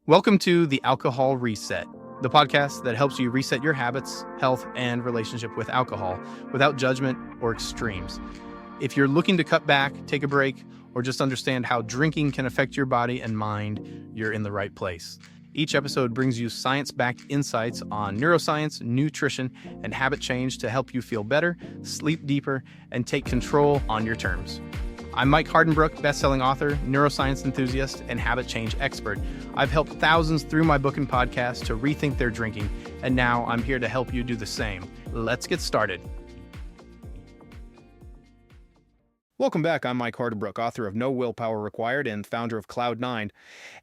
Welcome to the Alcohol Reset, the podcast that helps you reset your habits, health, and relationship with alcohol without judgment or extremes. If you're looking to cut back, take a break, or just understand how drinking can affect your body and mind, you're in the right place. Each episode brings you science-backed insights on neuroscience, nutrition, and habit change to help you feel better, sleep deeper, and take control on your terms. I'm Mike Hardenbrook, best-selling author, neuroscience enthusiast, and habit change expert. I've helped thousands through my book and podcast to rethink their drinking, and now I'm here to help you do the same. Let's get started. Welcome back. I'm Mike Hardenbrook, author of No Willpower Required and founder of Cloud9.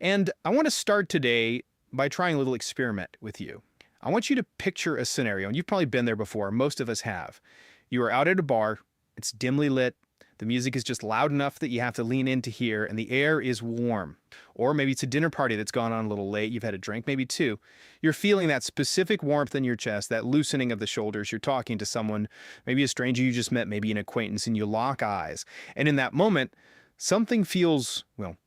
And I want to start today by trying a little experiment with you. I want you to picture a scenario, and you've probably been there before. Most of us have. You are out at a bar. It's dimly lit. The music is just loud enough that you have to lean in to hear, and the air is warm. Or maybe it's a dinner party that's gone on a little late. You've had a drink, maybe two. You're feeling that specific warmth in your chest, that loosening of the shoulders. You're talking to someone, maybe a stranger you just met, maybe an acquaintance, and you lock eyes. And in that moment, something feels,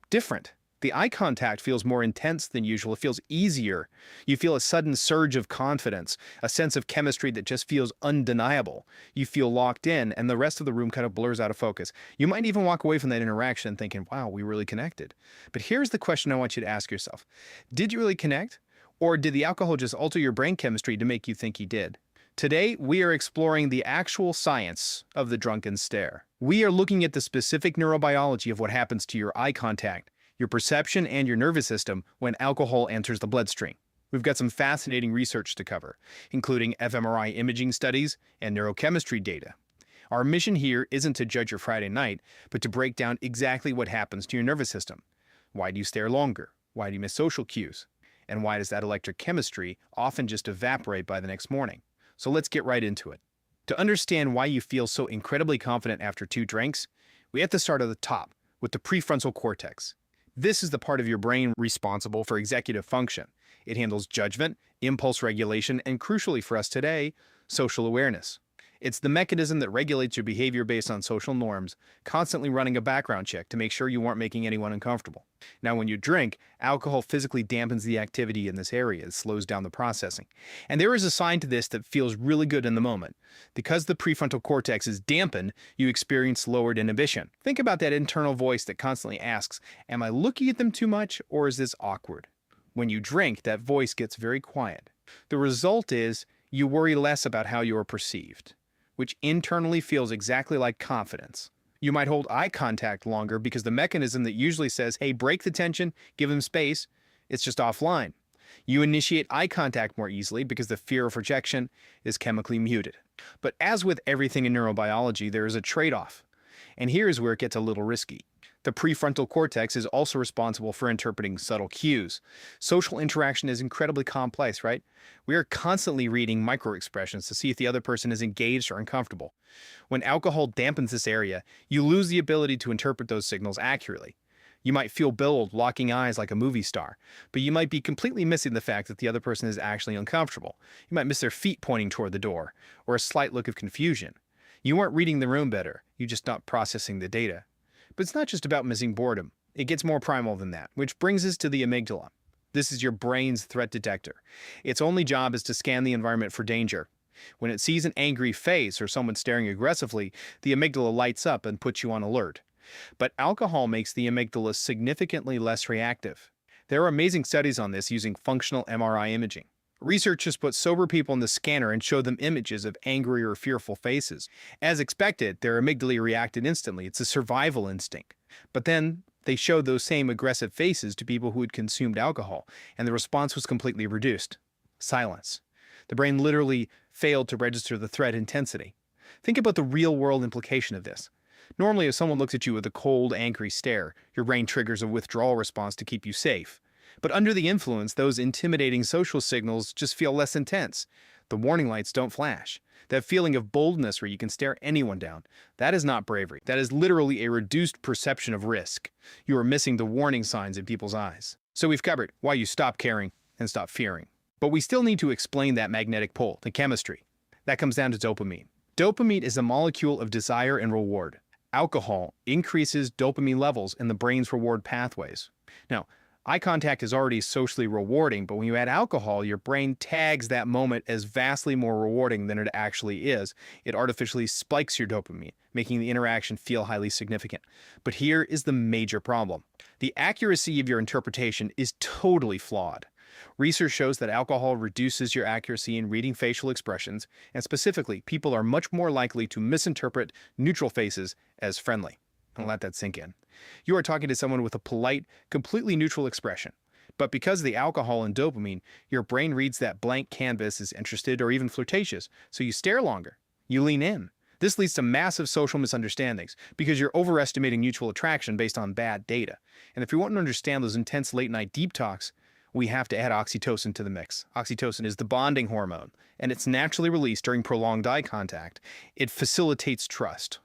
different. The eye contact feels more intense than usual. It feels easier. You feel a sudden surge of confidence, a sense of chemistry that just feels undeniable. You feel locked in, and the rest of the room kind of blurs out of focus. You might even walk away from that interaction thinking, wow, we really connected. But here's the question I want you to ask yourself. Did you really connect? Or did the alcohol just alter your brain chemistry to make you think you did? Today, we are exploring the actual science of the drunken stare. We are looking at the specific neurobiology of what happens to your eye contact, your perception, and your nervous system when alcohol enters the bloodstream. We've got some fascinating research to cover, including fMRI imaging studies and neurochemistry data. Our mission here isn't to judge your Friday night, but to break down exactly what happens to your nervous system. Why do you stare longer? Why do you miss social cues? And why does that electric chemistry often just evaporate by the next morning? So let's get right into it. To understand why you feel so incredibly confident after 2 drinks, we have to start at the top with the prefrontal cortex. This is the part of your brain responsible for executive function. It handles judgment, impulse regulation, and crucially for us today, social awareness. It's the mechanism that regulates your behavior based on social norms, constantly running a background check to make sure you aren't making anyone uncomfortable. Now, when you drink, alcohol physically dampens the activity in this area. It slows down the processing. And there is a sign to this that feels really good in the moment. Because the prefrontal cortex is dampened, you experience lowered inhibition. Think about that internal voice that constantly asks, am I looking at them too much, or is this awkward? When you drink, that voice gets very quiet. The result is you worry less about how you are perceived, which internally feels exactly like confidence. You might hold eye contact longer because the mechanism that usually says, hey, break the tension, give them space, it's just offline. You initiate eye contact more easily because the fear of rejection is chemically muted. But as with everything in neurobiology, there is a trade-off. And here's where it gets a little risky. The prefrontal cortex is also responsible for interpreting subtle cues. Social interaction is incredibly complex, right? We are constantly reading microexpressions to see if the other person is engaged or uncomfortable. When alcohol dampens this area, you lose the ability to interpret those signals accurately. You might feel bold, locking eyes like a movie star, but you might be completely missing the fact that the other person is actually uncomfortable. You might miss their feet pointing toward the door, or a slight look of confusion. You weren't reading the room better, you're just not processing the data. But it's not just about missing boredom. It gets more primal than that, which brings us to the amygdala. This is your brain's threat detector. Its only job is to scan the environment for danger. When it sees an angry face or someone staring aggressively, the amygdala lights up and puts you on alert. But alcohol makes the amygdala significantly less reactive. There are amazing studies on this using functional MRI imaging. Researchers put sober people in the scanner and showed them images of angry or fearful faces. As expected, their amygdala reacted instantly. It's a survival instinct. But then they showed those same aggressive faces to people who had consumed alcohol, and the response was completely reduced. Silence. The brain literally failed to register the threat intensity. Think about the real-world implication of this. Normally, if someone looks at you with a cold, angry stare, your brain triggers a withdrawal response to keep you safe. But under the influence, those intimidating social signals just feel less intense. The warning lights don't flash. That feeling of boldness where you can stare anyone down, that is not bravery. That is literally a reduced perception of risk. You are missing the warning signs in people's eyes. So we've covered why you stop caring and stop fearing. But we still need to explain that magnetic pull, the chemistry. That comes down to dopamine. Dopamine is a molecule of desire and reward. Alcohol increases dopamine levels in the brain's reward pathways. Now, Eye contact is already socially rewarding, but when you add alcohol, your brain tags that moment as vastly more rewarding than it actually is. It artificially spikes your dopamine, making the interaction feel highly significant. But here is the major problem. The accuracy of your interpretation is totally flawed. Research shows that alcohol reduces your accuracy in reading facial expressions, and specifically, people are much more likely to misinterpret neutral faces as friendly. And let that sink in. You are talking to someone with a polite, completely neutral expression. But because of the alcohol and dopamine, your brain reads that blank canvas as interested or even flirtatious, so you stare longer. You lean in. This leads to massive social misunderstandings because you're overestimating mutual attraction based on bad data. And if you want to understand those intense late-night deep talks, we have to add oxytocin to the mix. Oxytocin is the bonding hormone, and it's naturally released during prolonged eye contact. It facilitates trust.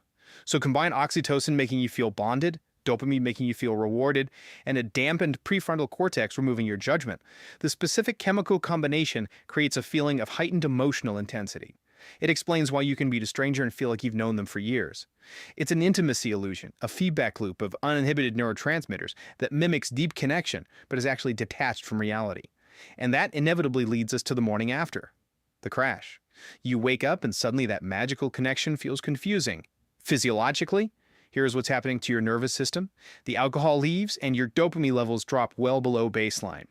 So combine oxytocin making you feel bonded, dopamine making you feel rewarded, and a dampened prefrontal cortex removing your judgment. The specific chemical combination creates a feeling of heightened emotional intensity. It explains why you can meet a stranger and feel like you've known them for years. It's an intimacy illusion, a feedback loop of uninhibited neurotransmitters that mimics deep connection but is actually detached from reality. And that inevitably leads us to the morning after, the crash. You wake up and suddenly that magical connection feels confusing. Physiologically, here's what's happening to your nervous system. The alcohol leaves and your dopamine levels drop well below baseline.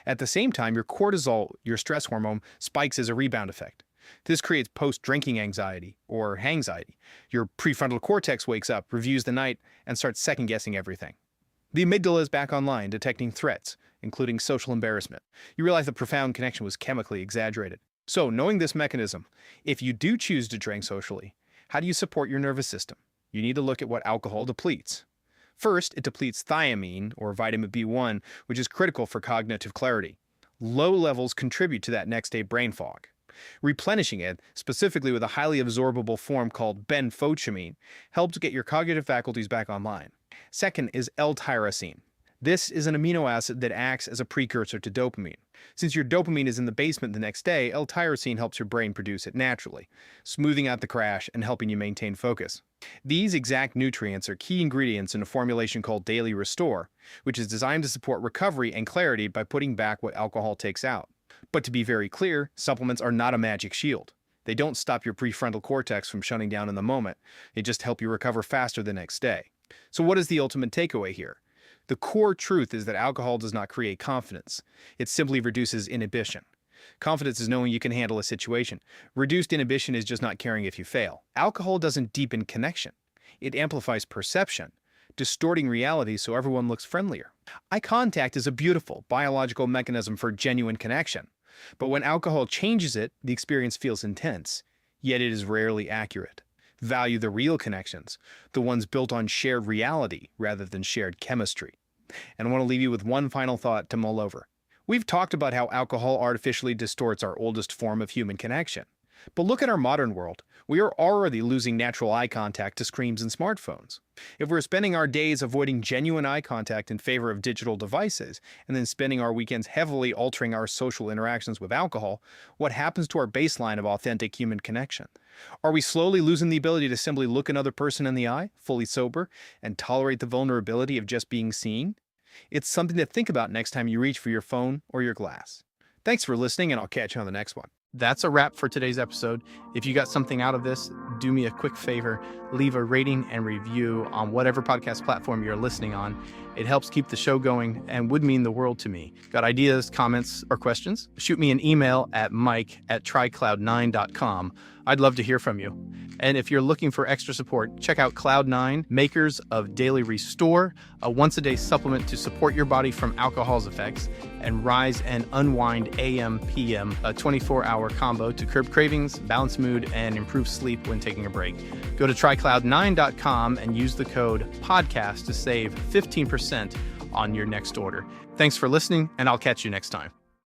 At the same time, your cortisol, your stress hormone, spikes as a rebound effect. This creates post-drinking anxiety, or hangxiety. Your prefrontal cortex wakes up, reviews the night, and starts second-guessing everything. The amygdala is back online, detecting threats, including social embarrassment. You realize the profound connection was chemically exaggerated. So, knowing this mechanism, if you do choose to drink socially, how do you support your nervous system? You need to look at what alcohol depletes. First, it depletes thiamine, or vitamin B1, which is critical for cognitive clarity. Low levels contribute to that next-day brain fog. Replenishing it, specifically with a highly absorbable form called benfotiamine, helps get your cognitive faculties back online. Second is L-tyrosine. This is an amino acid that acts as a precursor to dopamine. Since your dopamine is in the basement the next day, L-tyrosine helps your brain produce it naturally, smoothing out the crash and helping you maintain focus. These exact nutrients are key ingredients in a formulation called Daily Restore, which is designed to support recovery and clarity by putting back what alcohol takes out. But to be very clear, supplements are not a magic shield. They don't stop your prefrontal cortex from shutting down in the moment. They just help you recover faster the next day. So what is the ultimate takeaway here? The core truth is that alcohol does not create confidence. It simply reduces inhibition. Confidence is knowing you can handle a situation. Reduced inhibition is just not caring if you fail. Alcohol doesn't deepen connection. It amplifies perception, distorting reality so everyone looks friendlier. Eye contact is a beautiful biological mechanism for genuine connection. But when alcohol changes it, the experience feels intense, yet it is rarely accurate. Value the real connections, the ones built on shared reality rather than shared chemistry. And I want to leave you with one final thought to mull over. We've talked about how alcohol artificially distorts our oldest form of human connection. But look at our modern world. We are already losing natural eye contact to screens and smartphones. If we're spending our days avoiding genuine eye contact in favor of digital devices, and then spending our weekends heavily altering our social interactions with alcohol, what happens to our baseline of authentic human connection? Are we slowly losing the ability to simply look another person in the eye, fully sober, and tolerate the vulnerability of just being seen? It's something to think about next time you reach for your phone or your glass. Thanks for listening, and I'll catch you on the next one. That's a wrap for today's episode. If you got something out of this, do me a quick favor, leave a rating and review on whatever podcast platform you're listening on. It helps keep the show going and would mean the world to me. Got ideas, comments, or questions? Shoot me an email at mike@trycloud9.com. I'd love to hear from you. And if you're looking for extra support, check out Cloud9, makers of Daily Restore, a once-a-day supplement to support your body from alcohol's effects, and Rise and Unwind AM/PM, a 24-hour combo to curb cravings, balance mood, and improve sleep when taking a break. Go to trycloud9.com and use the code PODCAST to save 15% on your next order. Thanks for listening, and I'll catch you next time.